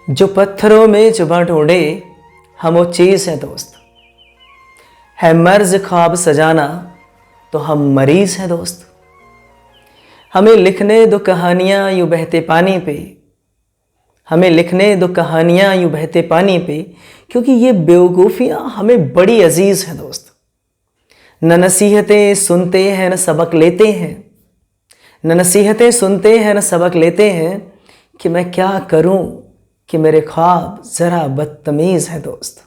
जो पत्थरों में चुभा ढूंढे हम वो चीज़ है दोस्त। है मर्ज ख्वाब सजाना तो हम मरीज हैं दोस्त। हमें लिखने दो कहानियाँ यूँ बहते पानी पे, हमें लिखने दो कहानियाँ यूँ बहते पानी पे, क्योंकि ये बेवकूफ़ियाँ हमें बड़ी अजीज़ हैं दोस्त। न नसीहतें सुनते हैं न सबक लेते हैं, न नसीहतें सुनते हैं न सबक लेते हैं कि मैं क्या करूं कि मेरे ख्वाब ज़रा बदतमीज़ है दोस्त।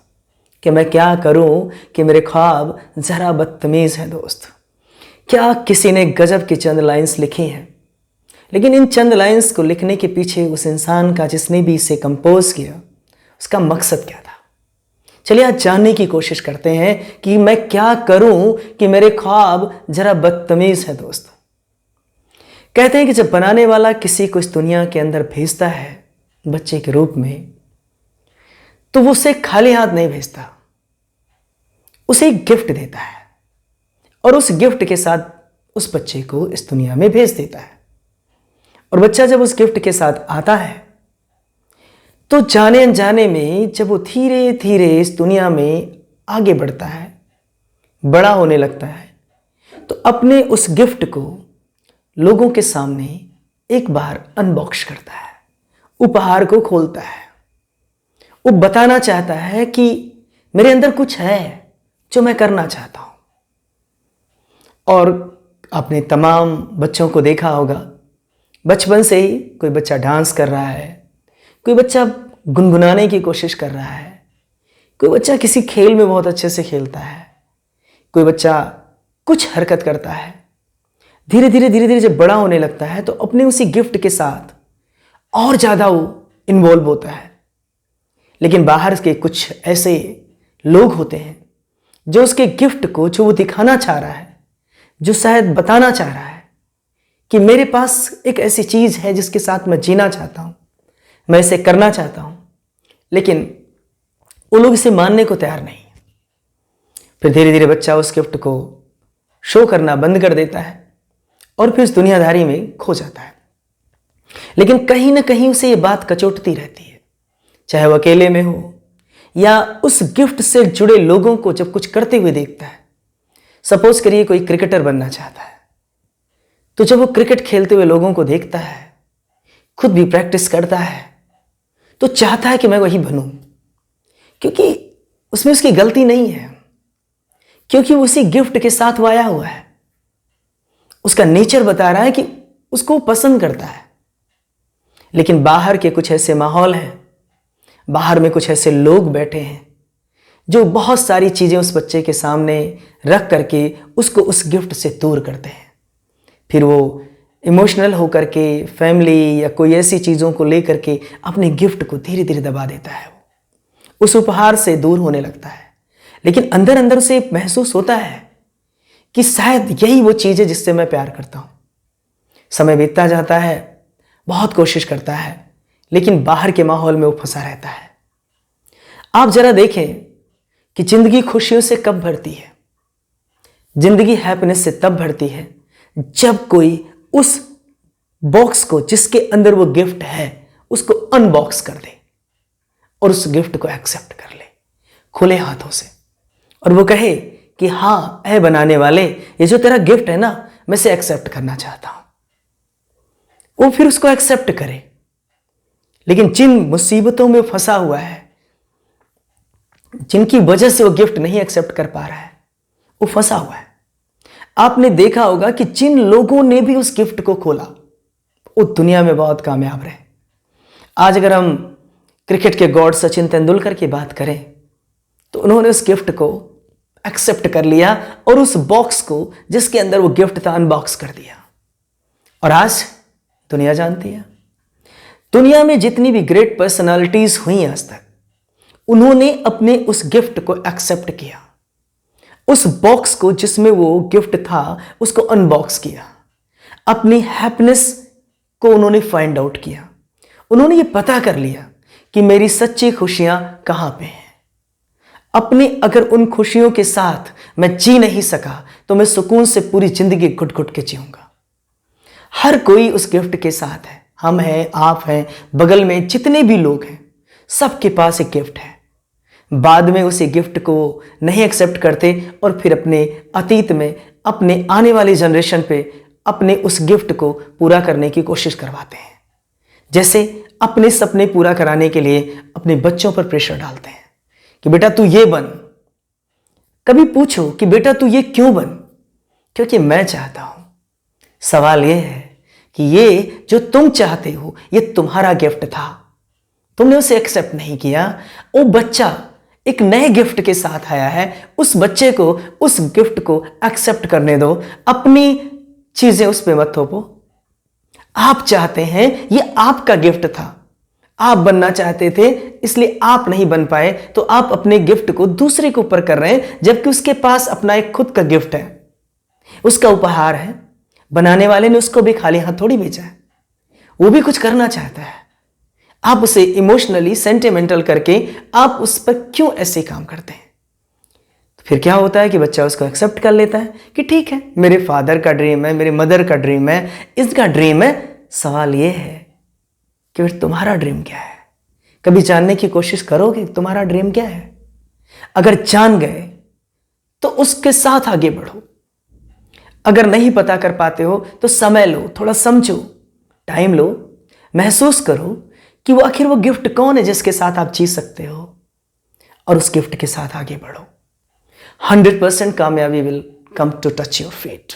कि मैं क्या करूं कि मेरे ख्वाब ज़रा बदतमीज़ है दोस्त। क्या किसी ने गजब की चंद लाइंस लिखी हैं, लेकिन इन चंद लाइंस को लिखने के पीछे उस इंसान का जिसने भी इसे कंपोज किया उसका मकसद क्या था। चलिए आज जानने की कोशिश करते हैं कि मैं क्या करूं कि मेरे ख्वाब ज़रा बदतमीज़ है दोस्त। कहते हैं कि जब बनाने वाला किसी को इस दुनिया के अंदर भेजता है बच्चे के रूप में, तो वो उसे खाली हाथ नहीं भेजता, उसे एक गिफ्ट देता है और उस गिफ्ट के साथ उस बच्चे को इस दुनिया में भेज देता है। और बच्चा जब उस गिफ्ट के साथ आता है तो जाने अनजाने में जब वो धीरे धीरे इस दुनिया में आगे बढ़ता है, बड़ा होने लगता है, तो अपने उस गिफ्ट को लोगों के सामने एक बार अनबॉक्स करता है, उपहार को खोलता है। वो बताना चाहता है कि मेरे अंदर कुछ है जो मैं करना चाहता हूं। और आपने तमाम बच्चों को देखा होगा, बचपन से ही कोई बच्चा डांस कर रहा है, कोई बच्चा गुनगुनाने की कोशिश कर रहा है, कोई बच्चा किसी खेल में बहुत अच्छे से खेलता है, कोई बच्चा कुछ हरकत करता है। धीरे धीरे जब बड़ा होने लगता है तो अपने उसी गिफ्ट के साथ और ज़्यादा वो इन्वॉल्व होता है। लेकिन बाहर के कुछ ऐसे लोग होते हैं जो उसके गिफ्ट को, जो वो दिखाना चाह रहा है, जो शायद बताना चाह रहा है कि मेरे पास एक ऐसी चीज़ है जिसके साथ मैं जीना चाहता हूँ, मैं इसे करना चाहता हूँ, लेकिन वो लोग इसे मानने को तैयार नहीं। फिर धीरे धीरे बच्चा उस गिफ्ट को शो करना बंद कर देता है और फिर उस दुनियादारी में खो जाता है। लेकिन कहीं ना कहीं उसे ये बात कचोटती रहती है, चाहे वो अकेले में हो या उस गिफ्ट से जुड़े लोगों को जब कुछ करते हुए देखता है। सपोज करिए कोई क्रिकेटर बनना चाहता है, तो जब वो क्रिकेट खेलते हुए लोगों को देखता है, खुद भी प्रैक्टिस करता है, तो चाहता है कि मैं वही बनूं, क्योंकि उसमें उसकी गलती नहीं है, क्योंकि उसी गिफ्ट के साथ वो आया हुआ है। उसका नेचर बता रहा है कि उसको पसंद करता है। लेकिन बाहर के कुछ ऐसे माहौल हैं, बाहर में कुछ ऐसे लोग बैठे हैं जो बहुत सारी चीज़ें उस बच्चे के सामने रख करके उसको उस गिफ्ट से दूर करते हैं। फिर वो इमोशनल होकर के फैमिली या कोई ऐसी चीज़ों को लेकर के अपने गिफ्ट को धीरे धीरे दबा देता है, वो उस उपहार से दूर होने लगता है। लेकिन अंदर अंदर उसे महसूस होता है कि शायद यही वो चीज़ है जिससे मैं प्यार करता हूँ। समय बीतता जाता है, बहुत कोशिश करता है, लेकिन बाहर के माहौल में वो फंसा रहता है। आप जरा देखें कि जिंदगी खुशियों से कब भरती है, जिंदगी हैप्पीनेस से तब भरती है जब कोई उस बॉक्स को, जिसके अंदर वो गिफ्ट है, उसको अनबॉक्स कर दे और उस गिफ्ट को एक्सेप्ट कर ले खुले हाथों से, और वो कहे कि हाँ ऐ बनाने वाले, ये जो तेरा गिफ्ट है ना, मैं इसे एक्सेप्ट करना चाहता हूं। वो फिर उसको एक्सेप्ट करे। लेकिन जिन मुसीबतों में फंसा हुआ है, जिनकी वजह से वो गिफ्ट नहीं एक्सेप्ट कर पा रहा है, वो फंसा हुआ है। आपने देखा होगा कि जिन लोगों ने भी उस गिफ्ट को खोला वो दुनिया में बहुत कामयाब रहे। आज अगर हम क्रिकेट के गॉड सचिन तेंदुलकर की बात करें तो उन्होंने उस गिफ्ट को एक्सेप्ट कर लिया और उस बॉक्स को, जिसके अंदर वो गिफ्ट था, अनबॉक्स कर दिया। और आज दुनिया जानती है, दुनिया में जितनी भी ग्रेट पर्सनालिटीज हुई आज तक, उन्होंने अपने उस गिफ्ट को एक्सेप्ट किया, उस बॉक्स को जिसमें वो गिफ्ट था उसको अनबॉक्स किया, अपनी हैप्पीनेस को उन्होंने फाइंड आउट किया। उन्होंने ये पता कर लिया कि मेरी सच्ची खुशियां कहां पे हैं। अपने अगर उन खुशियों के साथ मैं जी नहीं सका तो मैं सुकून से पूरी जिंदगी घुट घुट के जीऊंगा। हर कोई उस गिफ्ट के साथ है, हम हैं, आप हैं, बगल में जितने भी लोग हैं, सबके पास एक गिफ्ट है, बाद में उसी गिफ्ट को नहीं एक्सेप्ट करते और फिर अपने अतीत में, अपने आने वाली जनरेशन पे अपने उस गिफ्ट को पूरा करने की कोशिश करवाते हैं। जैसे अपने सपने पूरा कराने के लिए अपने बच्चों पर प्रेशर डालते हैं कि बेटा तू ये बन। कभी पूछो कि बेटा तू ये क्यों बन? क्योंकि मैं चाहता हूं। सवाल यह है कि ये जो तुम चाहते हो ये तुम्हारा गिफ्ट था, तुमने उसे एक्सेप्ट नहीं किया। वो बच्चा एक नए गिफ्ट के साथ आया है, उस बच्चे को उस गिफ्ट को एक्सेप्ट करने दो, अपनी चीजें उस पे मत थोपो। आप चाहते हैं, ये आपका गिफ्ट था, आप बनना चाहते थे इसलिए आप नहीं बन पाए, तो आप अपने गिफ्ट को दूसरे के ऊपर कर रहे हैं, जबकि उसके पास अपना एक खुद का गिफ्ट है, उसका उपहार है। बनाने वाले ने उसको भी खाली हाथ थोड़ी भेजा है, वो भी कुछ करना चाहता है। आप उसे इमोशनली सेंटिमेंटल करके आप उस पर क्यों ऐसे काम करते हैं? तो फिर क्या होता है कि बच्चा उसको एक्सेप्ट कर लेता है कि ठीक है, मेरे फादर का ड्रीम है, मेरे मदर का ड्रीम है, इसका ड्रीम है। सवाल यह है कि फिर तुम्हारा ड्रीम क्या है? कभी जानने की कोशिश करोगे तुम्हारा ड्रीम क्या है? अगर जान गए तो उसके साथ आगे बढ़ो। अगर नहीं पता कर पाते हो तो समय लो, थोड़ा समझो, टाइम लो, महसूस करो कि वो आखिर वो गिफ्ट कौन है जिसके साथ आप जी सकते हो, और उस गिफ्ट के साथ आगे बढ़ो। 100% कामयाबी will come to touch your fate.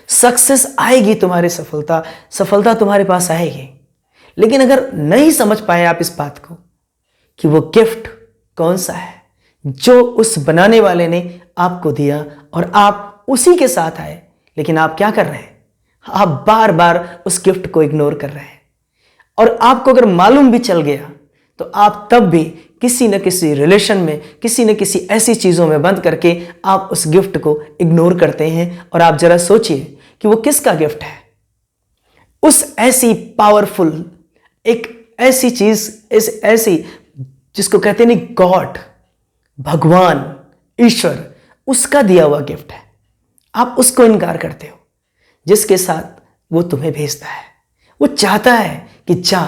Success आएगी, तुम्हारी सफलता तुम्हारे पास आएगी। लेकिन अगर नहीं समझ पाए आप इस बात को कि वो गिफ्ट कौन सा है जो उस बनाने वाले ने आपको दिया और आप उसी के साथ आए, लेकिन आप क्या कर रहे हैं? आप बार बार उस गिफ्ट को इग्नोर कर रहे हैं। और आपको अगर मालूम भी चल गया तो आप तब भी किसी न किसी रिलेशन में, किसी न किसी ऐसी चीजों में बंद करके आप उस गिफ्ट को इग्नोर करते हैं। और आप जरा सोचिए कि वो किसका गिफ्ट है? उस ऐसी पावरफुल, एक ऐसी चीज, ऐसी जिसको कहते नहीं गॉड, भगवान, ईश्वर, उसका दिया हुआ गिफ्ट है। आप उसको इनकार करते हो जिसके साथ वो तुम्हें भेजता है। वो चाहता है कि जा,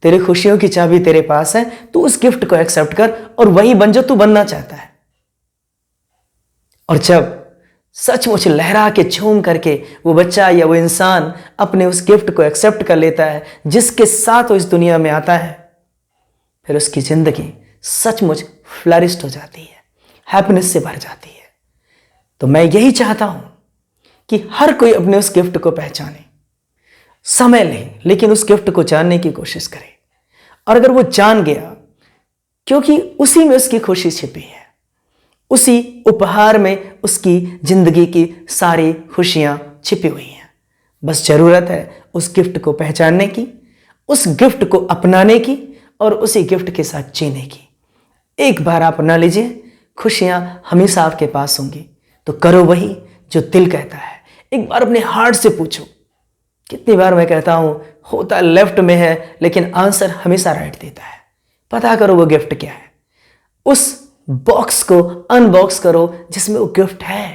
तेरे खुशियों की चाबी तेरे पास है, तू उस गिफ्ट को एक्सेप्ट कर और वही बन जो तू बनना चाहता है। और जब सचमुच लहरा के झूम करके वो बच्चा या वो इंसान अपने उस गिफ्ट को एक्सेप्ट कर लेता है जिसके साथ वो इस दुनिया में आता है, फिर उसकी जिंदगी सचमुच फ्लरिश्ड हो जाती है, हैप्पीनेस से भर जाती है। तो मैं यही चाहता हूं कि हर कोई अपने उस गिफ्ट को पहचाने, समय ले, लेकिन उस गिफ्ट को जानने की कोशिश करे। और अगर वो जान गया, क्योंकि उसी में उसकी खुशी छिपी है, उसी उपहार में उसकी जिंदगी की सारी खुशियां छिपी हुई हैं। बस जरूरत है उस गिफ्ट को पहचानने की, उस गिफ्ट को अपनाने की और उसी गिफ्ट के साथ जीने की। एक बार आप अपना लीजिए, खुशियां हमेशा आपके पास होंगी। तो करो वही जो दिल कहता है। एक बार अपने हार्ट से पूछो। कितनी बार मैं कहता हूं होता लेफ्ट में है लेकिन आंसर हमेशा राइट देता है। पता करो वो गिफ्ट क्या है, उस बॉक्स को अनबॉक्स करो जिसमें वो गिफ्ट है।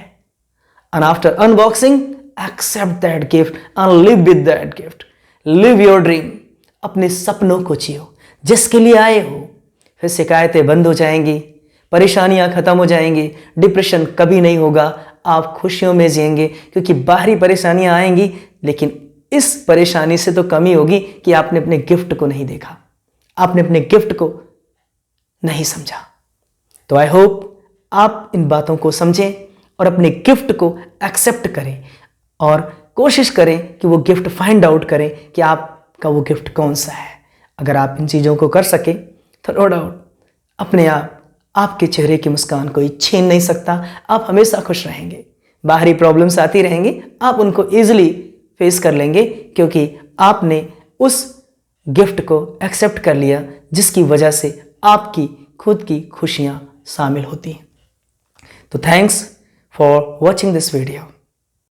And after unboxing accept that gift and live with that gift. Live your dream. अपने सपनों को जियो जिसके लिए आए हो। फिर शिकायतें बंद हो जाएंगी, परेशानियां खत्म हो जाएंगी, डिप्रेशन कभी नहीं होगा। आप खुशियों में जिएंगे, क्योंकि बाहरी परेशानियां आएंगी लेकिन इस परेशानी से तो कमी होगी कि आपने अपने गिफ्ट को नहीं देखा, आपने अपने गिफ्ट को नहीं समझा। तो आई होप आप इन बातों को समझें और अपने गिफ्ट को एक्सेप्ट करें और कोशिश करें कि वो गिफ्ट फाइंड आउट करें कि आपका वो गिफ्ट कौन सा है। अगर आप इन चीज़ों को कर सके तो नो डाउट अपने आप आपके चेहरे की मुस्कान कोई छीन नहीं सकता। आप हमेशा खुश रहेंगे। बाहरी प्रॉब्लम्स आती रहेंगी, आप उनको ईजिली फेस कर लेंगे, क्योंकि आपने उस गिफ्ट को एक्सेप्ट कर लिया जिसकी वजह से आपकी खुद की खुशियां शामिल होती हैं। तो thanks for watching this video.